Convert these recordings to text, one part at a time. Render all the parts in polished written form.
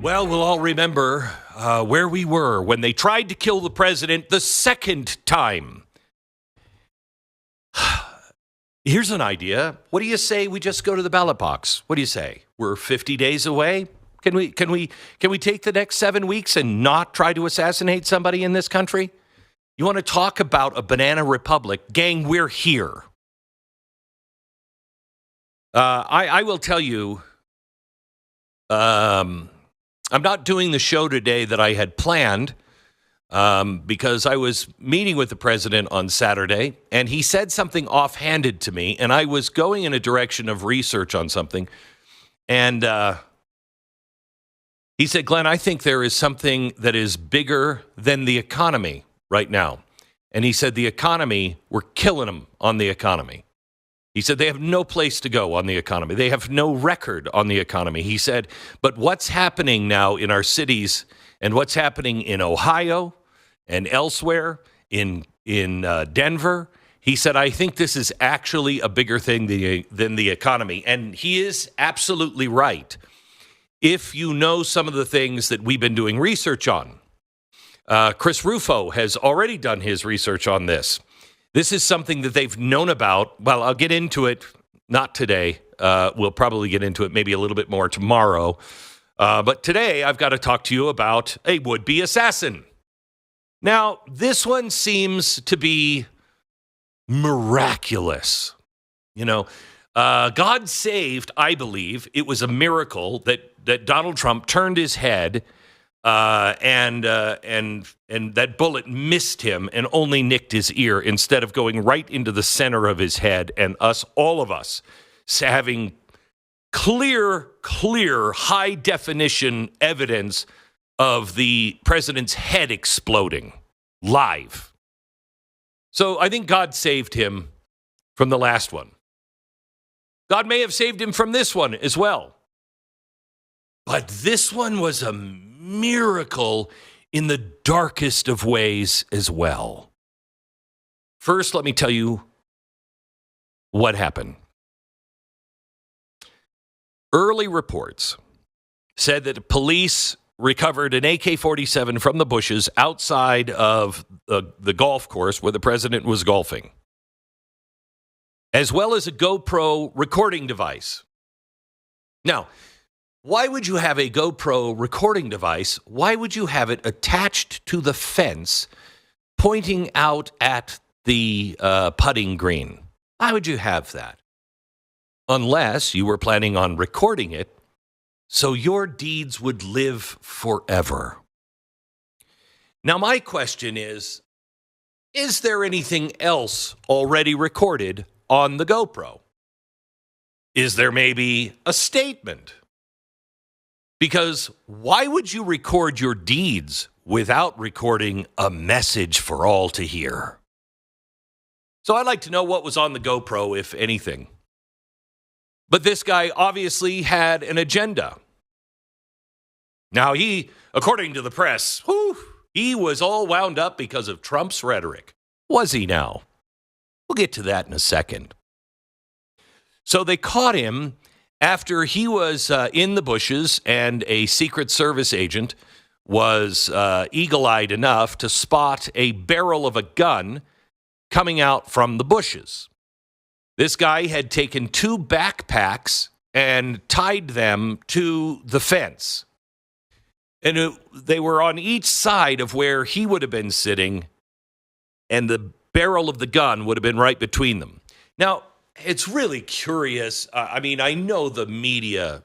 Well, we'll all remember where we were when they tried to kill the president the second time. Here's an idea. What do you say we just go to the ballot box? What do you say? We're 50 days away. Can we take the next 7 weeks and not try to assassinate somebody in this country? You want to talk about a banana republic? Gang, we're here. I will tell you, I'm not doing the show today that I had planned because I was meeting with the president on Saturday, and he said something offhanded to me, and I was going in a direction of research on something, and he said, Glenn, I think there is something that is bigger than the economy right now. And he said the economy, we're killing them on the economy. He said they have no place to go on the economy. They have no record on the economy. He said, but what's happening now in our cities and what's happening in Ohio and elsewhere in Denver, he said, I think this is actually a bigger thing than the economy. And he is absolutely right. If you know some of the things that we've been doing research on, Chris Rufo has already done his research on this. This is something that they've known about. Well, I'll get into it, not today. We'll probably get into it maybe a little bit more tomorrow. But today, I've got to talk to you about a would-be assassin. Now, this one seems to be miraculous. You know, God saved, I believe, it was a miracle that Donald Trump turned his head and that bullet missed him and only nicked his ear instead of going right into the center of his head, and all of us having clear, high definition evidence of the president's head exploding live. So I think God saved him from the last one. God may have saved him from this one as well. But this one was a miracle in the darkest of ways as well. First, let me tell you what happened. Early reports said that police recovered an AK-47 from the bushes outside of the golf course where the president was golfing, as well as a GoPro recording device. Now, why would you have a GoPro recording device? Why would you have it attached to the fence pointing out at the putting green? Why would you have that? Unless you were planning on recording it so your deeds would live forever. Now, my question is there anything else already recorded on the GoPro? Is there maybe a statement? Because why would you record your deeds without recording a message for all to hear? So I'd like to know what was on the GoPro, if anything. But this guy obviously had an agenda. Now he, according to the press, he was all wound up because of Trump's rhetoric. Was he now? We'll get to that in a second. So they caught him after he was in the bushes and a Secret Service agent was eagle-eyed enough to spot a barrel of a gun coming out from the bushes. This guy had taken 2 backpacks and tied them to the fence. And they were on each side of where he would have been sitting, and the barrel of the gun would have been right between them. Now, it's really curious. I mean, I know the media,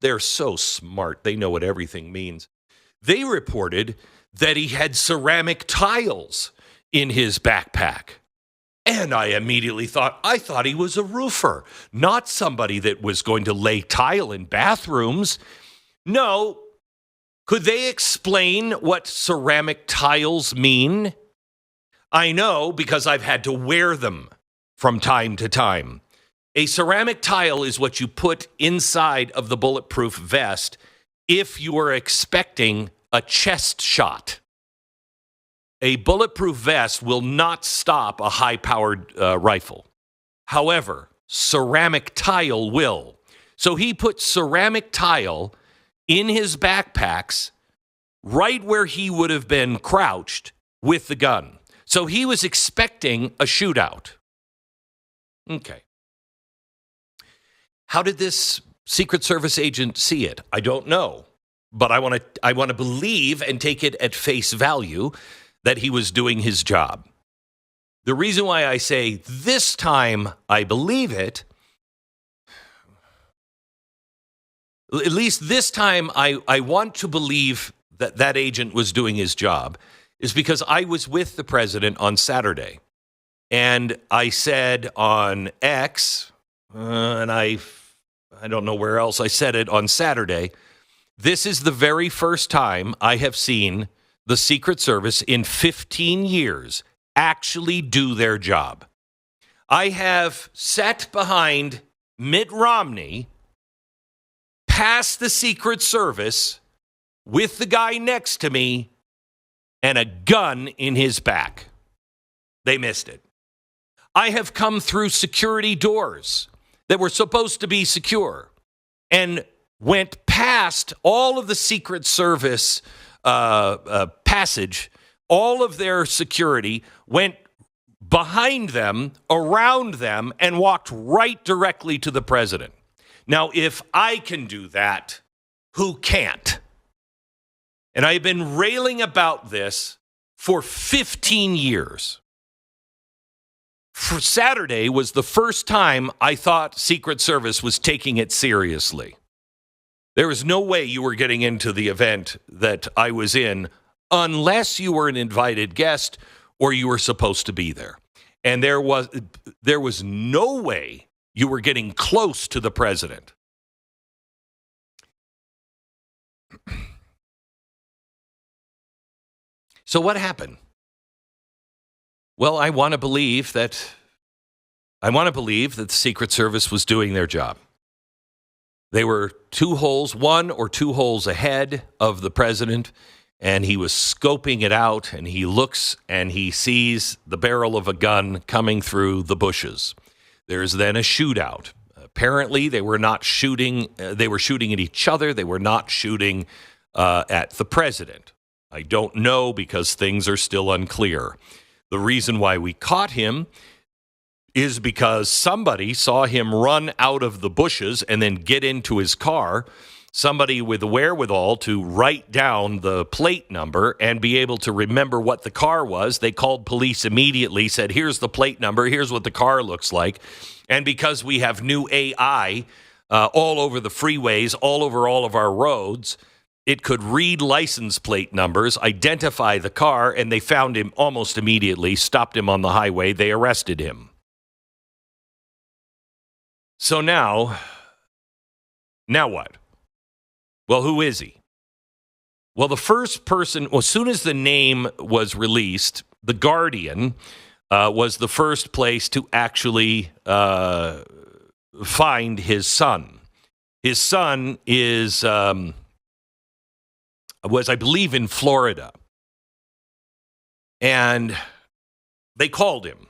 they're so smart. They know what everything means. They reported that he had ceramic tiles in his backpack. And I immediately thought he was a roofer, not somebody that was going to lay tile in bathrooms. No. Could they explain what ceramic tiles mean? I know because I've had to wear them from time to time. A ceramic tile is what you put inside of the bulletproof vest if you are expecting a chest shot. A bulletproof vest will not stop a high-powered rifle. However, ceramic tile will. So he put ceramic tile in his backpacks, right where he would have been crouched with the gun. So he was expecting a shootout. Okay. How did this Secret Service agent see it? I don't know. But I want to believe and take it at face value that he was doing his job. The reason why I say this time I believe it, at least this time I want to believe that that agent was doing his job, is because I was with the president on Saturday. And I said on X, and I don't know where else I said it on Saturday, this is the very first time I have seen the Secret Service in 15 years actually do their job. I have sat behind Mitt Romney, past the Secret Service, with the guy next to me, and a gun in his back. They missed it. I have come through security doors that were supposed to be secure and went past all of the Secret Service passage, all of their security, went behind them, around them, and walked right directly to the president. Now, if I can do that, who can't? And I've been railing about this for 15 years. For Saturday was the first time I thought Secret Service was taking it seriously. There was no way you were getting into the event that I was in unless you were an invited guest or you were supposed to be there. And there was no way you were getting close to the president. So what happened? Well, I want to believe that the Secret Service was doing their job. They were one or two holes ahead of the president, and he was scoping it out, and he looks and he sees the barrel of a gun coming through the bushes. There's then a shootout. Apparently, they were not shooting. They were shooting at each other. They were not shooting at the president. I don't know because things are still unclear. The reason why we caught him is because somebody saw him run out of the bushes and then get into his car. Somebody with the wherewithal to write down the plate number and be able to remember what the car was. They called police immediately, said, here's the plate number, here's what the car looks like. And because we have new AI all over the freeways, all over all of our roads, it could read license plate numbers, identify the car, and they found him almost immediately, stopped him on the highway, they arrested him. So now what? Well, who is he? Well, the first person, as soon as the name was released, The Guardian was the first place to actually find his son. His son was, I believe, in Florida. And they called him.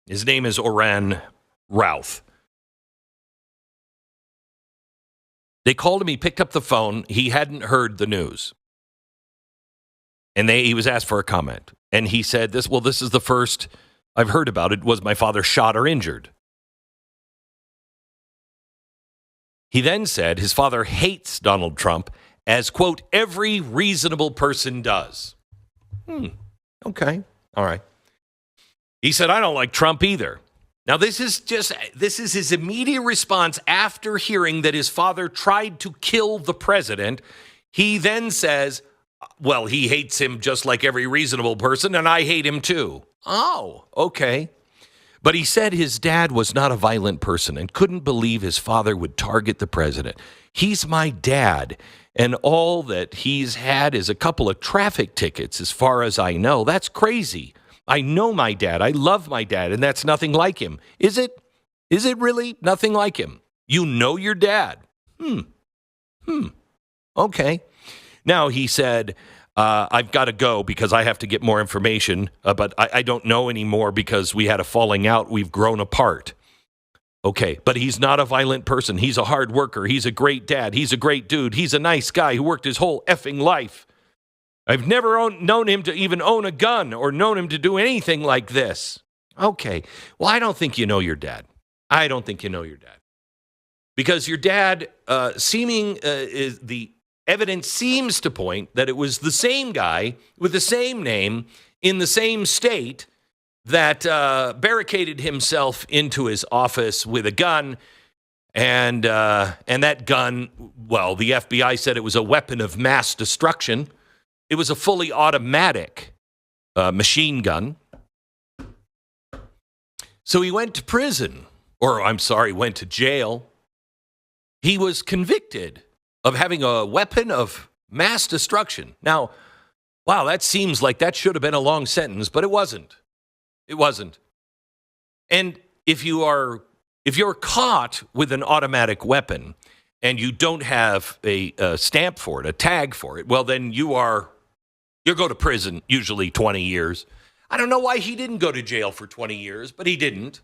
His name is Oren Routh. They called him. He picked up the phone. He hadn't heard the news. And he was asked for a comment. And he said, this is the first I've heard about it. Was my father shot or injured? He then said his father hates Donald Trump as, quote, every reasonable person does. Okay. All right. He said, I don't like Trump either. Now, this is his immediate response after hearing that his father tried to kill the president. He then says, well, he hates him just like every reasonable person, and I hate him too. Oh, okay. But he said his dad was not a violent person and couldn't believe his father would target the president. He's my dad, and all that he's had is a couple of traffic tickets, as far as I know. That's crazy. I know my dad. I love my dad, and that's nothing like him. Is it? Is it really nothing like him? You know your dad. Okay. Now, he said, I've got to go because I have to get more information, but I don't know anymore because we had a falling out. We've grown apart. Okay, but he's not a violent person. He's a hard worker. He's a great dad. He's a great dude. He's a nice guy who worked his whole effing life. I've never known him to even own a gun or known him to do anything like this. Okay, well, I don't think you know your dad. I don't think you know your dad. Because your dad, the evidence seems to point that it was the same guy with the same name in the same state that barricaded himself into his office with a gun. And that gun, well, the FBI said it was a weapon of mass destruction. It was a fully automatic machine gun. So he went to prison, went to jail. He was convicted of having a weapon of mass destruction. Now, wow, that seems like that should have been a long sentence, but it wasn't. It wasn't. And if you're caught with an automatic weapon and you don't have a stamp for it, a tag for it, well, then you'll go to prison, usually 20 years. I don't know why he didn't go to jail for 20 years, but he didn't.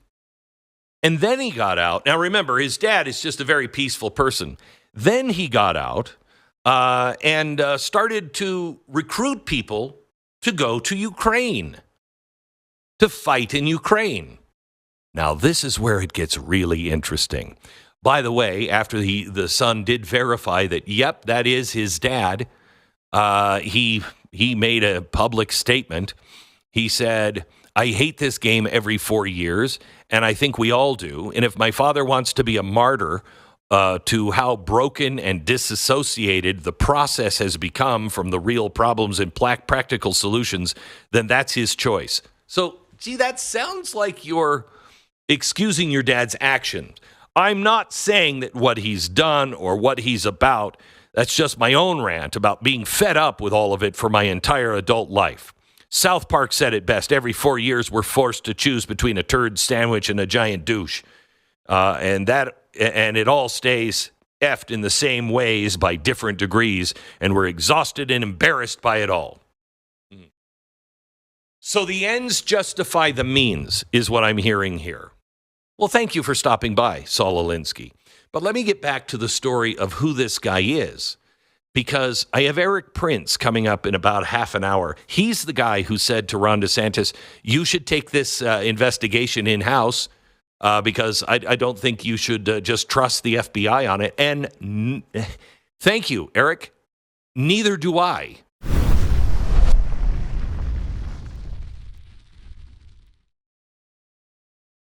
And then he got out. Now, remember, his dad is just a very peaceful person. Then he got out and started to recruit people to go to Ukraine, to fight in Ukraine. Now, this is where it gets really interesting. By the way, after the son did verify that, yep, that is his dad, he made a public statement. He said, I hate this game every 4 years, and I think we all do. And if my father wants to be a martyr to how broken and disassociated the process has become from the real problems and practical solutions, then that's his choice. So, gee, that sounds like you're excusing your dad's actions. I'm not saying that what he's done or what he's about, that's just my own rant about being fed up with all of it for my entire adult life. South Park said it best. Every 4 years, we're forced to choose between a turd sandwich and a giant douche. And it all stays effed in the same ways by different degrees, and we're exhausted and embarrassed by it all. So the ends justify the means is what I'm hearing here. Well, thank you for stopping by, Saul Alinsky. But let me get back to the story of who this guy is, because I have Eric Prince coming up in about half an hour. He's the guy who said to Ron DeSantis, you should take this investigation in-house because I don't think you should just trust the FBI on it. And thank you, Eric. Neither do I.